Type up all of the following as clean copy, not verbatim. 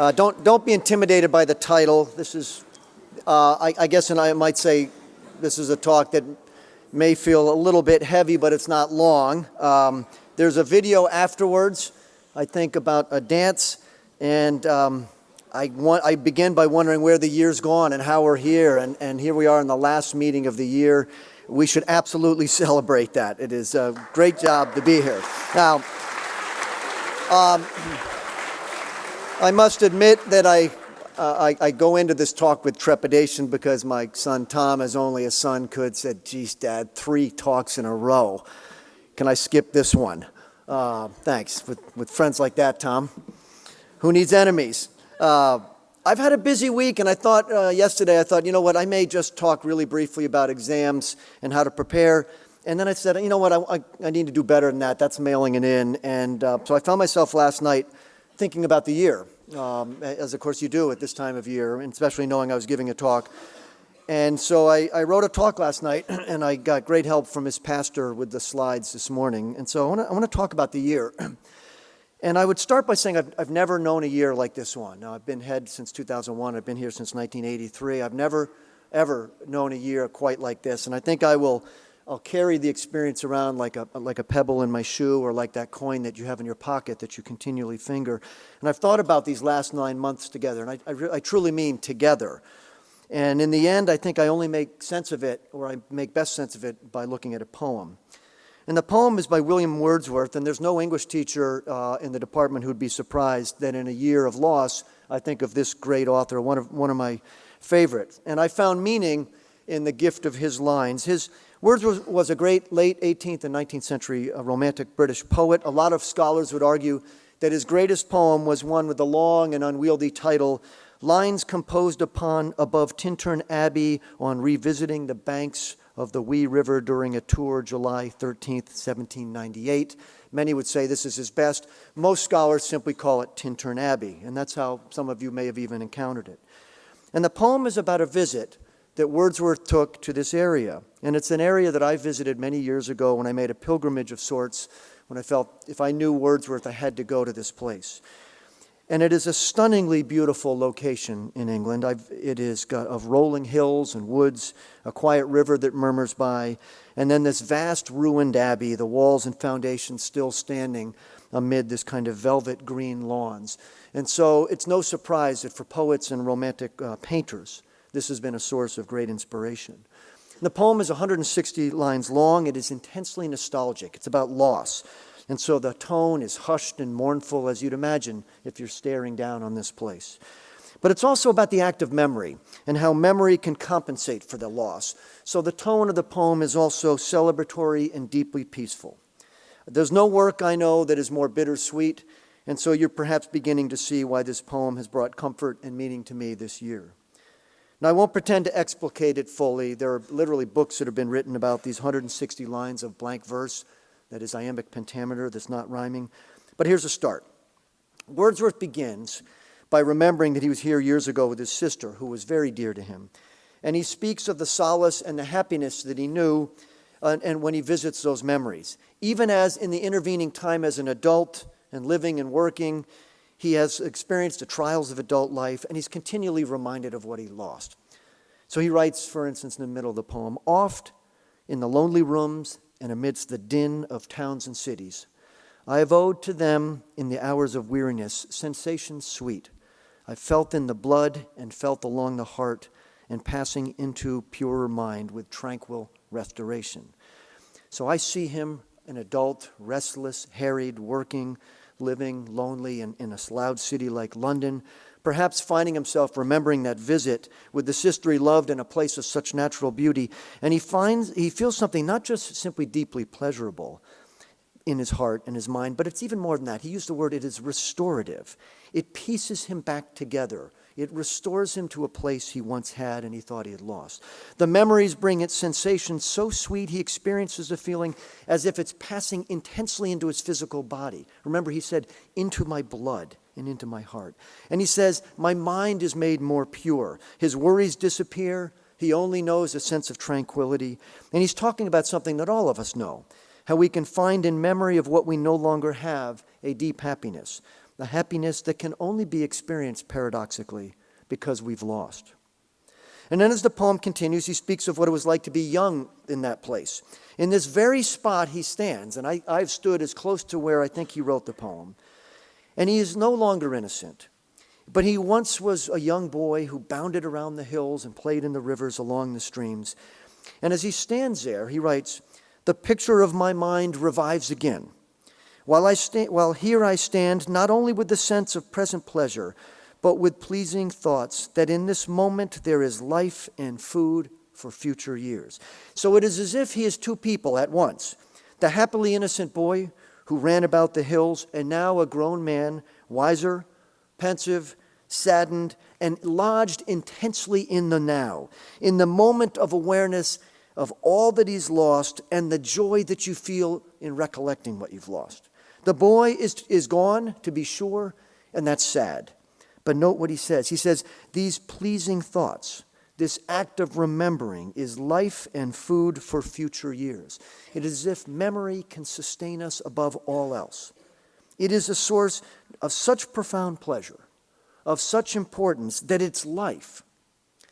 Don't be intimidated by the title. This is, I guess, and I might say, this is a talk that may feel a little bit heavy, but it's not long. There's a video afterwards, I think, about a dance, and I begin by wondering where the year's gone and how we're here, and here we are in the last meeting of the year. We should absolutely celebrate that. It is a great job to be here. Now, I must admit that I go into this talk with trepidation because my son Tom, as only a son could, said, "Geez, Dad, 3 talks in a row. Can I skip this one?" Thanks. With friends like that, Tom. Who needs enemies? I've had a busy week, and I thought yesterday, you know what, I may just talk really briefly about exams and how to prepare. And then I said, you know what, I need to do better than that. That's mailing it in. And so I found myself last night thinking about the year, as of course you do at this time of year, and especially knowing I was giving a talk. And so I wrote a talk last night, and I got great help from his pastor with the slides this morning. And so I want to talk about the year. And I would start by saying I've never known a year like this one. Now, I've been head since 2001. I've been here since 1983. I've never, ever known a year quite like this. And I think I'll carry the experience around like a pebble in my shoe, or like that coin that you have in your pocket that you continually finger. And I've thought about these last 9 months together, and I truly mean together. And in the end, I think I only make sense of it, or I make best sense of it, by looking at a poem. And the poem is by William Wordsworth, and there's no English teacher in the department who'd be surprised that in a year of loss, I think of this great author, one of my favorites. And I found meaning in the gift of his lines. Wordsworth was a great late 18th and 19th century romantic British poet. A lot of scholars would argue that his greatest poem was one with the long and unwieldy title, "Lines Composed above Tintern Abbey on Revisiting the Banks of the Wee River During a Tour July 13th, 1798. Many would say this is his best. Most scholars simply call it Tintern Abbey, and that's how some of you may have even encountered it. And the poem is about a visit that Wordsworth took to this area. And it's an area that I visited many years ago when I made a pilgrimage of sorts, when I felt if I knew Wordsworth, I had to go to this place. And it is a stunningly beautiful location in England. It is got of rolling hills and woods, a quiet river that murmurs by, and then this vast ruined abbey, the walls and foundations still standing amid this kind of velvet green lawns. And so it's no surprise that for poets and romantic painters, this has been a source of great inspiration. The poem is 160 lines long. It is intensely nostalgic. It's about loss. And so the tone is hushed and mournful, as you'd imagine if you're staring down on this place. But it's also about the act of memory and how memory can compensate for the loss. So the tone of the poem is also celebratory and deeply peaceful. There's no work, I know, that is more bittersweet, and so you're perhaps beginning to see why this poem has brought comfort and meaning to me this year. Now, I won't pretend to explicate it fully. There are literally books that have been written about these 160 lines of blank verse, that is iambic pentameter, that's not rhyming. But here's a start. Wordsworth begins by remembering that he was here years ago with his sister, who was very dear to him. And he speaks of the solace and the happiness that he knew and when he visits those memories. Even as in the intervening time as an adult and living and working, he has experienced the trials of adult life, and he's continually reminded of what he lost. So he writes, for instance, in the middle of the poem, "Oft in the lonely rooms and amidst the din of towns and cities, I have owed to them in the hours of weariness sensations sweet. I felt in the blood and felt along the heart, and passing into purer mind with tranquil restoration." So I see him, an adult, restless, harried, working, living lonely in a loud city like London, perhaps finding himself remembering that visit with the sister he loved in a place of such natural beauty. And he feels something not just simply deeply pleasurable in his heart and his mind, but it's even more than that. He used the word, it is restorative. It pieces him back together. It restores him to a place he once had and he thought he had lost. The memories bring its sensations so sweet he experiences a feeling as if it's passing intensely into his physical body. Remember, he said, into my blood and into my heart. And he says, my mind is made more pure. His worries disappear. He only knows a sense of tranquility. And he's talking about something that all of us know, how we can find in memory of what we no longer have a deep happiness. the happiness that can only be experienced paradoxically because we've lost. And then as the poem continues, he speaks of what it was like to be young in that place. In this very spot he stands, and I've stood as close to where I think he wrote the poem, and he is no longer innocent. But he once was a young boy who bounded around the hills and played in the rivers along the streams. And as he stands there, he writes, "The picture of my mind revives again. While here I stand, not only with the sense of present pleasure, but with pleasing thoughts that in this moment there is life and food for future years." So it is as if he is two people at once. The happily innocent boy who ran about the hills, and now a grown man, wiser, pensive, saddened, and lodged intensely in the now, in the moment of awareness of all that he's lost and the joy that you feel in recollecting what you've lost. The boy is gone, to be sure, and that's sad. But note what he says. He says, these pleasing thoughts, this act of remembering, is life and food for future years. It is as if memory can sustain us above all else. It is a source of such profound pleasure, of such importance, that it's life.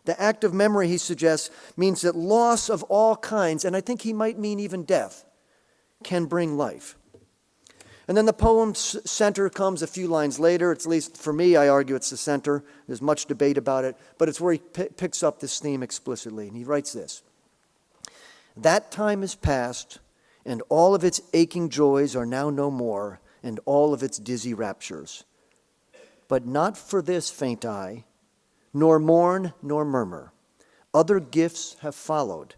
The act of memory, he suggests, means that loss of all kinds, and I think he might mean even death, can bring life. And then the poem's center comes a few lines later. It's, at least for me, I argue it's the center. There's much debate about it, but it's where he picks up this theme explicitly. And he writes this: "That time is past, and all of its aching joys are now no more, and all of its dizzy raptures. But not for this faint I, nor mourn nor murmur. Other gifts have followed,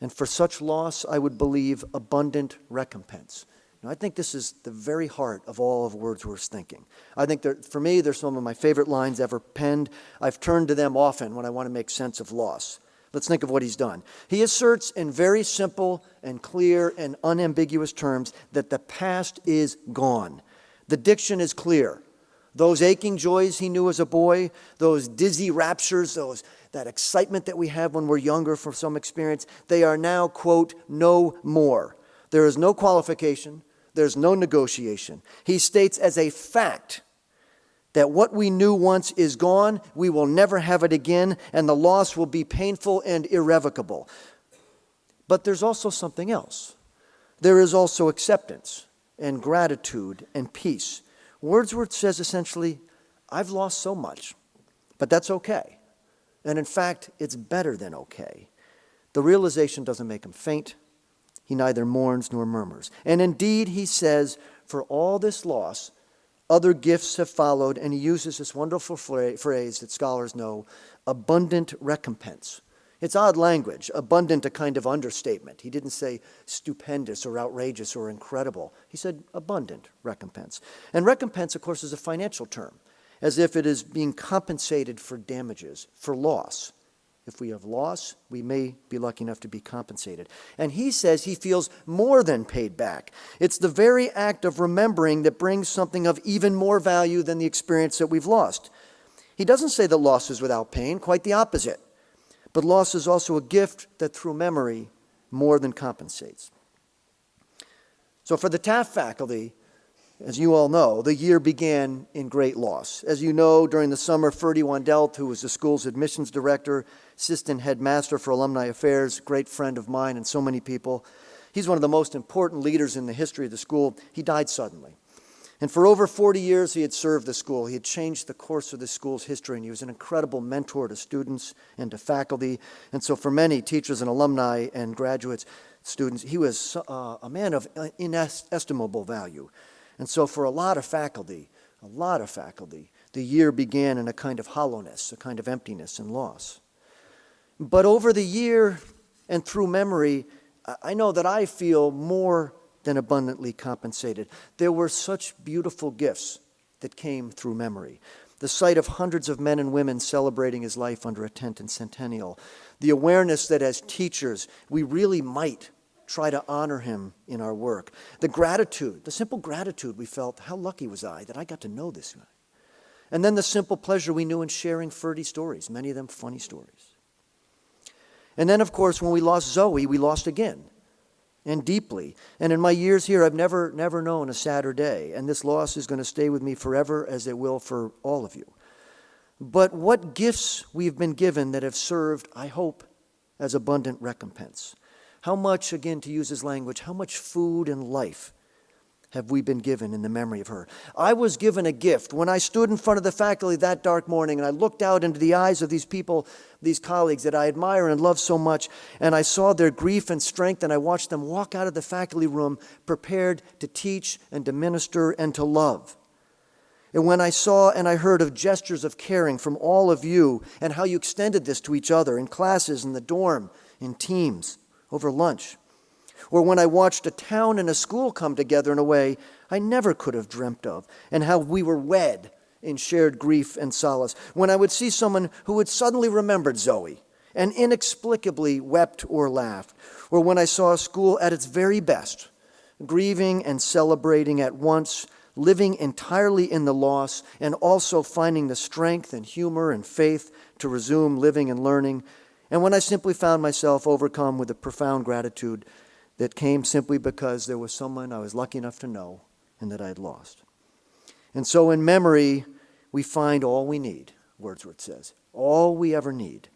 and for such loss I would believe abundant recompense." Now, I think this is the very heart of all of Wordsworth's thinking. I think that, for me, they're some of my favorite lines ever penned. I've turned to them often when I want to make sense of loss. Let's think of what he's done. He asserts in very simple and clear and unambiguous terms that the past is gone. The diction is clear. Those aching joys he knew as a boy, those dizzy raptures, that excitement that we have when we're younger from some experience, they are now, quote, no more. There is no qualification. There's no negotiation. He states as a fact that what we knew once is gone, we will never have it again, and the loss will be painful and irrevocable. But there's also something else. There is also acceptance and gratitude and peace. Wordsworth says essentially, I've lost so much, but that's okay. And in fact, it's better than okay. The realization doesn't make him faint. He neither mourns nor murmurs. And indeed, he says, for all this loss, other gifts have followed, and he uses this wonderful phrase that scholars know, abundant recompense. It's odd language, abundant, a kind of understatement. He didn't say stupendous or outrageous or incredible. He said abundant recompense. And recompense, of course, is a financial term, as if it is being compensated for damages, for loss. If we have loss, we may be lucky enough to be compensated. And he says he feels more than paid back. It's the very act of remembering that brings something of even more value than the experience that we've lost. He doesn't say that loss is without pain, quite the opposite. But loss is also a gift that through memory more than compensates. So for the Taft faculty, as you all know, the year began in great loss. As you know, during the summer, Ferdy Wandelt, who was the school's admissions director, assistant headmaster for alumni affairs, great friend of mine and so many people, he's one of the most important leaders in the history of the school. He died suddenly. And for over 40 years, he had served the school. He had changed the course of the school's history, and he was an incredible mentor to students and to faculty. And so for many teachers and alumni and graduates, students, he was a man of inestimable value. And so for a lot of faculty, the year began in a kind of hollowness, a kind of emptiness and loss. But over the year and through memory, I know that I feel more than abundantly compensated. There were such beautiful gifts that came through memory. The sight of hundreds of men and women celebrating his life under a tent in Centennial. The awareness that as teachers, we really might try to honor him in our work. The gratitude, the simple gratitude we felt, how lucky was I that I got to know this guy. And then the simple pleasure we knew in sharing Ferdy stories, many of them funny stories. And then, of course, when we lost Zoe, we lost again. and deeply. And in my years here, I've never known a sadder day. And this loss is going to stay with me forever, as it will for all of you. But what gifts we've been given that have served, I hope, as abundant recompense. How much, again, to use his language, how much food and life have we been given in the memory of her? I was given a gift when I stood in front of the faculty that dark morning and I looked out into the eyes of these people, these colleagues that I admire and love so much, and I saw their grief and strength, and I watched them walk out of the faculty room prepared to teach and to minister and to love. And when I saw and I heard of gestures of caring from all of you and how you extended this to each other in classes, in the dorm, in teams, over lunch, or when I watched a town and a school come together in a way I never could have dreamt of, and how we were wed in shared grief and solace, when I would see someone who had suddenly remembered Zoe and inexplicably wept or laughed, or when I saw a school at its very best, grieving and celebrating at once, living entirely in the loss, and also finding the strength and humor and faith to resume living and learning, and when I simply found myself overcome with a profound gratitude that came simply because there was someone I was lucky enough to know and that I had lost. And so in memory, we find all we need, Wordsworth says. All we ever need.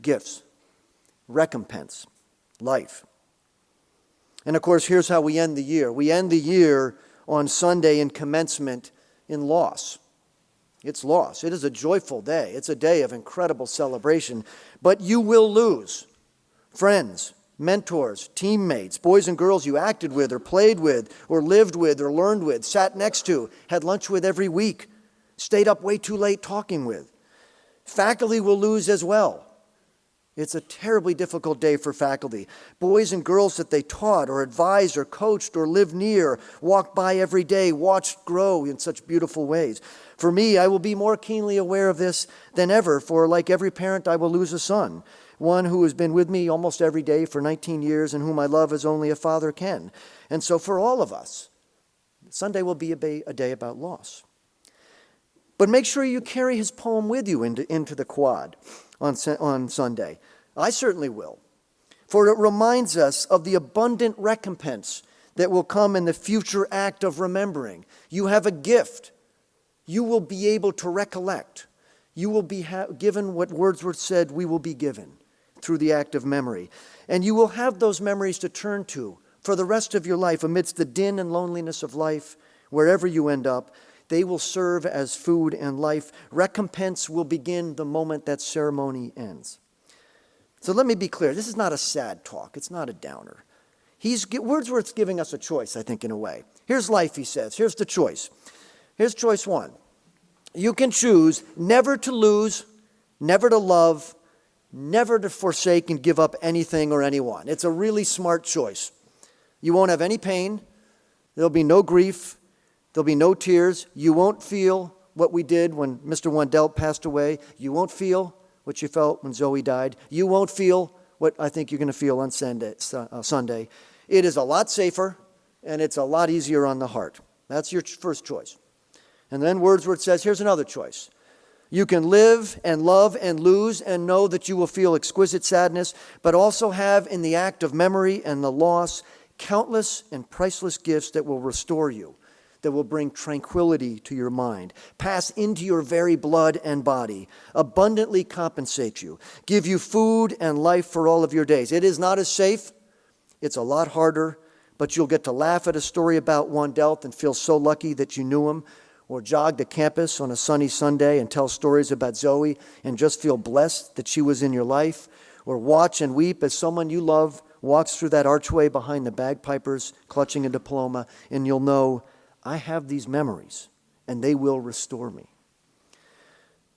Gifts, recompense, life. And of course, here's how we end the year. We end the year on Sunday in commencement in loss. It's loss. It is a joyful day. It's a day of incredible celebration. But you will lose friends, mentors, teammates, boys and girls you acted with or played with or lived with or learned with, sat next to, had lunch with every week, stayed up way too late talking with. Faculty will lose as well. It's a terribly difficult day for faculty. Boys and girls that they taught or advised or coached or lived near, walked by every day, watched grow in such beautiful ways. For me, I will be more keenly aware of this than ever, for like every parent, I will lose a son. One who has been with me almost every day for 19 years and whom I love as only a father can. And so for all of us, Sunday will be a day about loss. But make sure you carry his poem with you into the quad on Sunday. I certainly will. For it reminds us of the abundant recompense that will come in the future act of remembering. You have a gift. You will be able to recollect. You will be given what Wordsworth said we will be given through the act of memory. And you will have those memories to turn to for the rest of your life amidst the din and loneliness of life, wherever you end up. They will serve as food and life. Recompense will begin the moment that ceremony ends. So let me be clear. This is not a sad talk. It's not a downer. Wordsworth's giving us a choice, I think, in a way. Here's life, he says. Here's the choice. Here's choice one. You can choose never to lose, never to love, never to forsake and give up anything or anyone. It's a really smart choice. You won't have any pain. There'll be no grief. There'll be no tears. You won't feel what we did when Mr. Wendell passed away. You won't feel what you felt when Zoe died. You won't feel what I think you're going to feel on Sunday. It is a lot safer, and it's a lot easier on the heart. That's your first choice. And then Wordsworth says, here's another choice. You can live and love and lose and know that you will feel exquisite sadness, but also have in the act of memory and the loss countless and priceless gifts that will restore you, that will bring tranquility to your mind, pass into your very blood and body, abundantly compensate you, give you food and life for all of your days. It is not as safe. It's a lot harder, but you'll get to laugh at a story about Wendell and feel so lucky that you knew him, or jog the campus on a sunny Sunday and tell stories about Zoe and just feel blessed that she was in your life, or watch and weep as someone you love walks through that archway behind the bagpipers clutching a diploma, and you'll know, I have these memories, and they will restore me.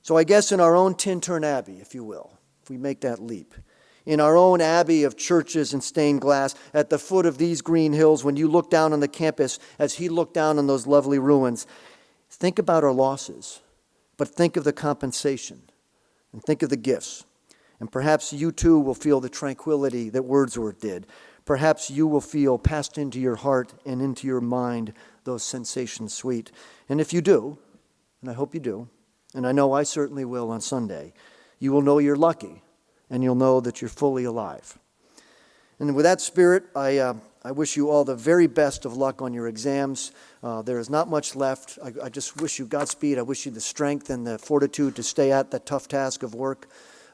So I guess in our own Tintern Abbey, if you will, if we make that leap, in our own abbey of churches and stained glass, at the foot of these green hills, when you look down on the campus as he looked down on those lovely ruins, think about our losses, but think of the compensation and think of the gifts. And perhaps you too will feel the tranquility that Wordsworth did. Perhaps you will feel passed into your heart and into your mind those sensations sweet. And if you do, and I hope you do, and I know I certainly will on Sunday, you will know you're lucky and you'll know that you're fully alive. And with that spirit, I wish you all the very best of luck on your exams. There is not much left. I just wish you Godspeed. I wish you the strength and the fortitude to stay at that tough task of work.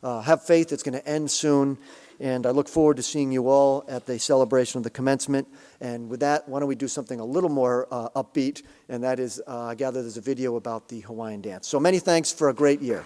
Have faith, it's going to end soon. And I look forward to seeing you all at the celebration of the commencement. And with that, why don't we do something a little more upbeat, and that is, I gather there's a video about the Hawaiian dance. So many thanks for a great year.